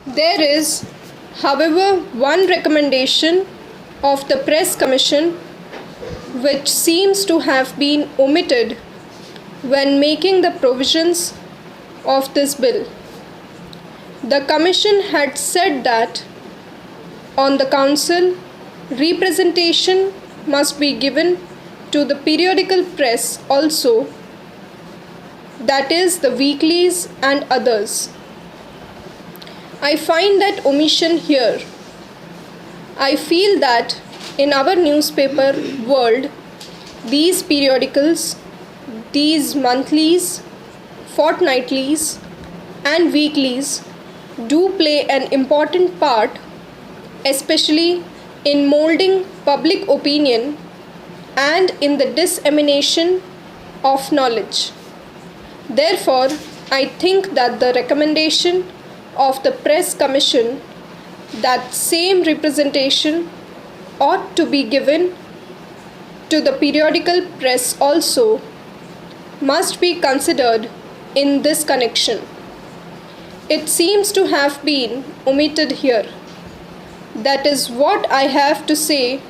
There is, however, one recommendation of the Press Commission which seems to have been omitted when making the provisions of this bill. The Commission had said that on the Council, representation must be given to the periodical press also, that is, the weeklies and others. I find that omission here. I feel that in our newspaper world, these periodicals, these monthlies, fortnightlies, and weeklies do play an important part, especially in molding public opinion and in the dissemination of knowledge. Therefore, I think that the recommendation of the Press Commission that same representation ought to be given to the periodical press also must be considered in this connection. It seems to have been omitted here. That is what I have to say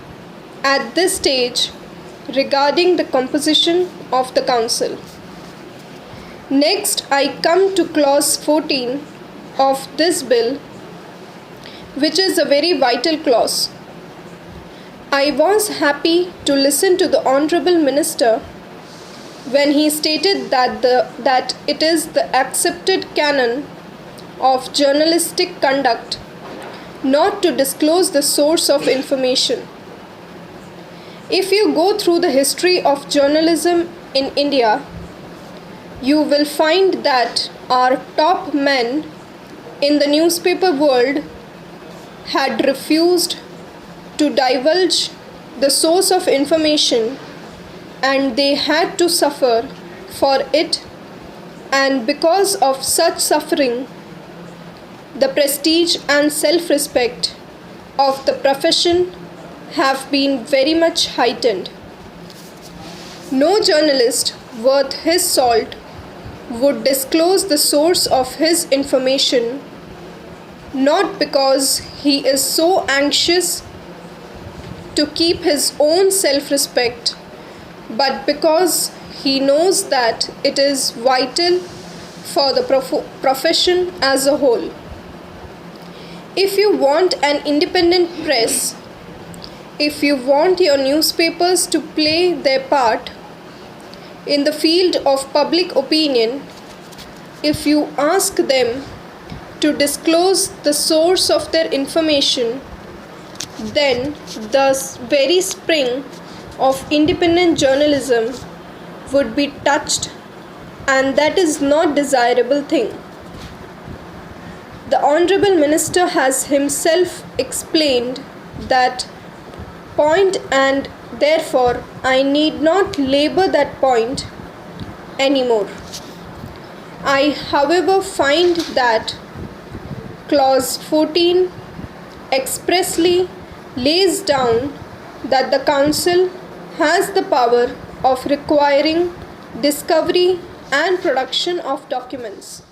at this stage regarding the composition of the Council. Next, I come to clause 14 of this bill, which is a very vital clause. I was happy to listen to the Honorable Minister when he stated that it is the accepted canon of journalistic conduct not to disclose the source of information. If you go through the history of journalism in India, you will find that our top men in the newspaper world had refused to divulge the source of information, and they had to suffer for it, and because of such suffering, the prestige and self-respect of the profession have been very much heightened. No journalist worth his salt would disclose the source of his information, not because he is so anxious to keep his own self-respect, but because he knows that it is vital for the profession as a whole. If you want an independent press, if you want your newspapers to play their part in the field of public opinion, if you ask them to disclose the source of their information, then the very spring of independent journalism would be touched, and that is not desirable thing. The Honorable Minister has himself explained that point, and therefore I need not labor that point anymore. I, however, find that clause 14 expressly lays down that the Council has the power of requiring discovery and production of documents.